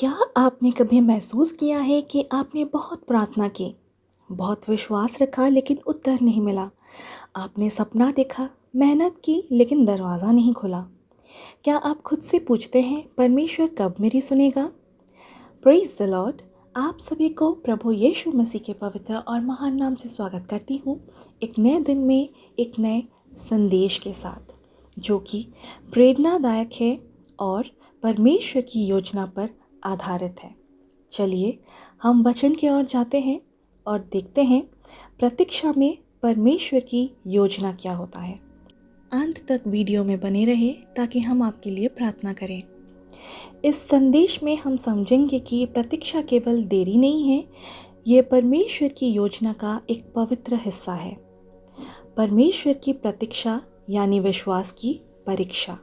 क्या आपने कभी महसूस किया है कि आपने बहुत प्रार्थना की, बहुत विश्वास रखा लेकिन उत्तर नहीं मिला? आपने सपना देखा, मेहनत की लेकिन दरवाज़ा नहीं खुला। क्या आप खुद से पूछते हैं, परमेश्वर कब मेरी सुनेगा? Praise the Lord. आप सभी को प्रभु यीशु मसीह के पवित्र और महान नाम से स्वागत करती हूँ, एक नए दिन में एक नए संदेश के साथ, जो कि प्रेरणादायक है और परमेश्वर की योजना पर आधारित है। चलिए हम वचन की ओर जाते हैं और देखते हैं प्रतीक्षा में परमेश्वर की योजना क्या होता है। अंत तक वीडियो में बने रहे ताकि हम आपके लिए प्रार्थना करें। इस संदेश में हम समझेंगे कि प्रतीक्षा केवल देरी नहीं है, ये परमेश्वर की योजना का एक पवित्र हिस्सा है। परमेश्वर की प्रतीक्षा यानी विश्वास की परीक्षा।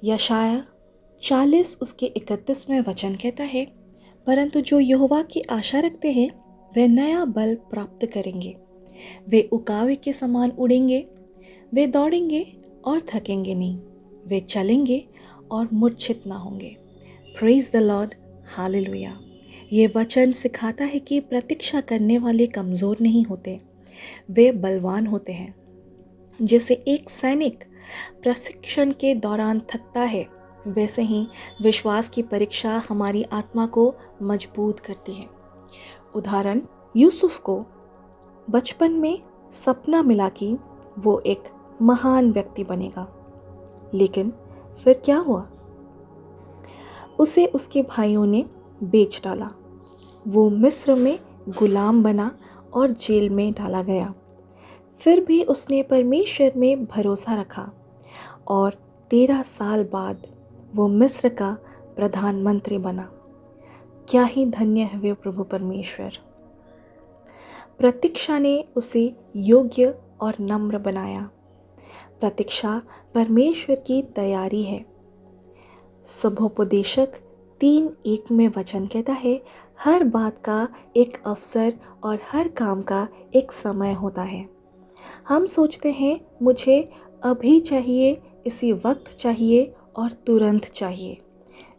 यशाया 40 उसके 31वें वचन कहता है, परंतु जो यहोवा की आशा रखते हैं वे नया बल प्राप्त करेंगे। वे उकावे के समान उड़ेंगे, वे दौड़ेंगे और थकेंगे नहीं, वे चलेंगे और मूर्छित ना होंगे। Praise the Lord, hallelujah. ये वचन सिखाता है कि प्रतीक्षा करने वाले कमज़ोर नहीं होते, वे बलवान होते हैं। जैसे एक सैनिक प्रशिक्षण के दौरान थकता है, वैसे ही विश्वास की परीक्षा हमारी आत्मा को मजबूत करती है। उदाहरण, यूसुफ को बचपन में सपना मिला कि वो एक महान व्यक्ति बनेगा, लेकिन फिर क्या हुआ? उसे उसके भाइयों ने बेच डाला। वो मिस्र में गुलाम बना और जेल में डाला गया। फिर भी उसने परमेश्वर में भरोसा रखा और 13 साल बाद वो मिस्र का प्रधानमंत्री बना। क्या ही धन्य है वे प्रभु परमेश्वर। प्रतीक्षा ने उसे योग्य और नम्र बनाया। प्रतीक्षा परमेश्वर की तैयारी है। शुभोपदेशक 3:1 में वचन कहता है, हर बात का एक अवसर और हर काम का एक समय होता है। हम सोचते हैं मुझे अभी चाहिए, इसी वक्त चाहिए और तुरंत चाहिए,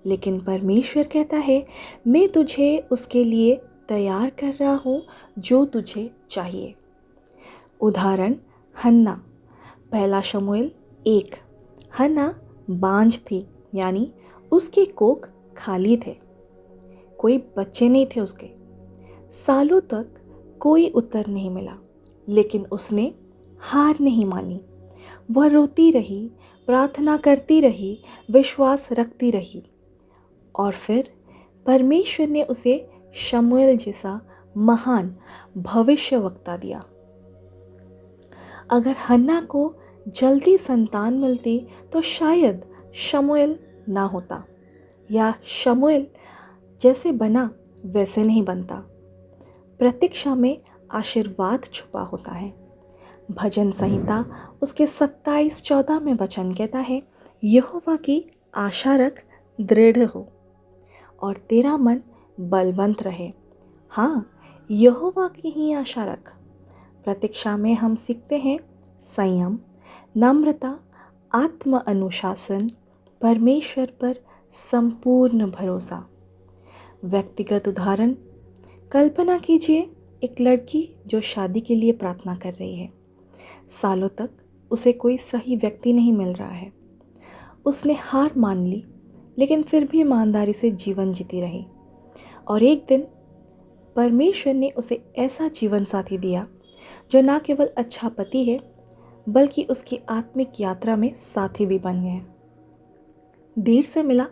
लेकिन परमेश्वर कहता है मैं तुझे उसके लिए तैयार कर रहा हूँ जो तुझे चाहिए। उदाहरण, हन्ना, पहला शमूएल 1। हन्ना बांझ थी, यानी उसके कोख खाली थे, कोई बच्चे नहीं थे उसके। सालों तक कोई उत्तर नहीं मिला, लेकिन उसने हार नहीं मानी। वह रोती रही, प्रार्थना करती रही, विश्वास रखती रही, और फिर परमेश्वर ने उसे शमूएल जैसा महान भविष्यवक्ता दिया। अगर हन्ना को जल्दी संतान मिलती तो शायद शमूएल ना होता, या शमूएल जैसे बना वैसे नहीं बनता। प्रतीक्षा में आशीर्वाद छुपा होता है। भजन संहिता उसके 27:14 में वचन कहता है, यहोवा की आशा रख, दृढ़ हो और तेरा मन बलवंत रहे। हाँ, यहोवा की ही आशा रख। प्रतीक्षा में हम सीखते हैं संयम, नम्रता, आत्म अनुशासन, परमेश्वर पर संपूर्ण भरोसा। व्यक्तिगत उदाहरण, कल्पना कीजिए एक लड़की जो शादी के लिए प्रार्थना कर रही है। सालों तक उसे कोई सही व्यक्ति नहीं मिल रहा है। उसने हार मान ली, लेकिन फिर भी ईमानदारी से जीवन जीती रही, और एक दिन परमेश्वर ने उसे ऐसा जीवन साथी दिया जो न केवल अच्छा पति है, बल्कि उसकी आत्मिक यात्रा में साथी भी बन गया। देर से मिला,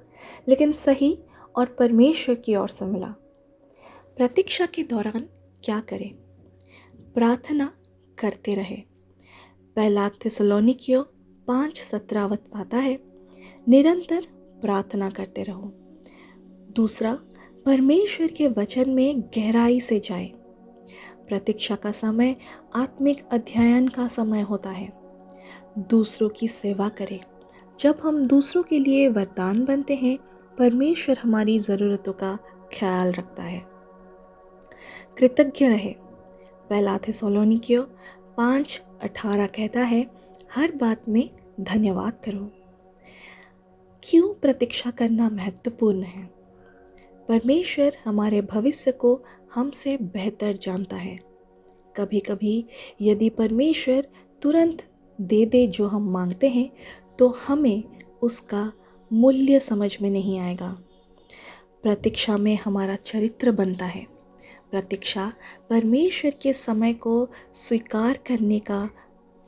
लेकिन सही और परमेश्वर की ओर से मिला। प्रतीक्षा के दौरान क्या करें? प्रार्थना करते रहे। पहला थिस्सलुनीकियों 5:17 बताता है, निरंतर प्रार्थना करते रहो। दूसरा, परमेश्वर के वचन में गहराई से जाए। प्रतीक्षा का समय आत्मिक अध्ययन का समय होता है। दूसरों की सेवा करें। जब हम दूसरों के लिए वरदान बनते हैं, परमेश्वर हमारी ज़रूरतों का ख्याल रखता है। कृतज्ञ रहे। पहला थिस्सलुनीकियों 5:18 कहता है, हर बात में धन्यवाद करो। क्यों प्रतीक्षा करना महत्वपूर्ण है? परमेश्वर हमारे भविष्य को हमसे बेहतर जानता है। कभी कभी यदि परमेश्वर तुरंत दे दे जो हम मांगते हैं तो हमें उसका मूल्य समझ में नहीं आएगा। प्रतीक्षा में हमारा चरित्र बनता है। प्रतीक्षा परमेश्वर के समय को स्वीकार करने का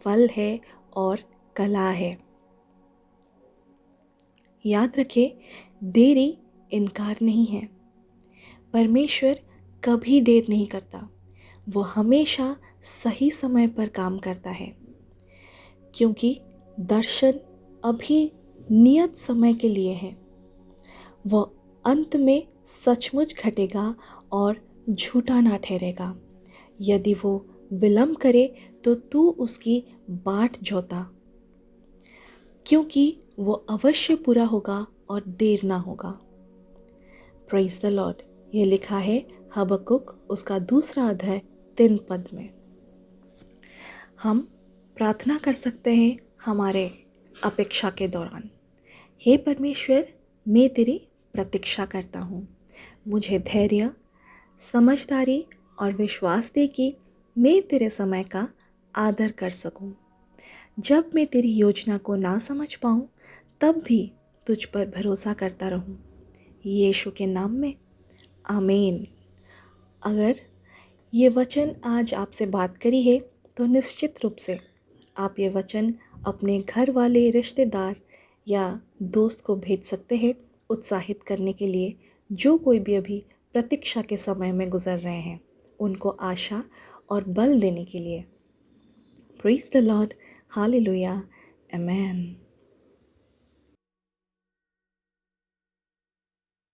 फल है और कला है। याद रखें, देरी इनकार नहीं है। परमेश्वर कभी देर नहीं करता, वो हमेशा सही समय पर काम करता है, क्योंकि दर्शन अभी नियत समय के लिए है। वो अंत में सचमुच घटेगा और झूठा ना ठहरेगा। यदि वो विलंब करे तो तू उसकी बाट जोता, क्योंकि वो अवश्य पूरा होगा और देर ना होगा। Praise the Lord. ये लिखा है हबक्कुक उसका 2 अध्याय 3 पद में। हम प्रार्थना कर सकते हैं हमारे अपेक्षा के दौरान। हे परमेश्वर, मैं तेरी प्रतीक्षा करता हूँ। मुझे धैर्य, समझदारी और विश्वास दे कि मैं तेरे समय का आदर कर सकूं। जब मैं तेरी योजना को ना समझ पाऊं, तब भी तुझ पर भरोसा करता रहूं। यीशु के नाम में आमीन। अगर ये वचन आज आपसे बात करी है तो निश्चित रूप से आप ये वचन अपने घर वाले, रिश्तेदार या दोस्त को भेज सकते हैं, उत्साहित करने के लिए, जो कोई भी अभी प्रतीक्षा के समय में गुजर रहे हैं, उनको आशा और बल देने के लिए। Praise the Lord, hallelujah, amen.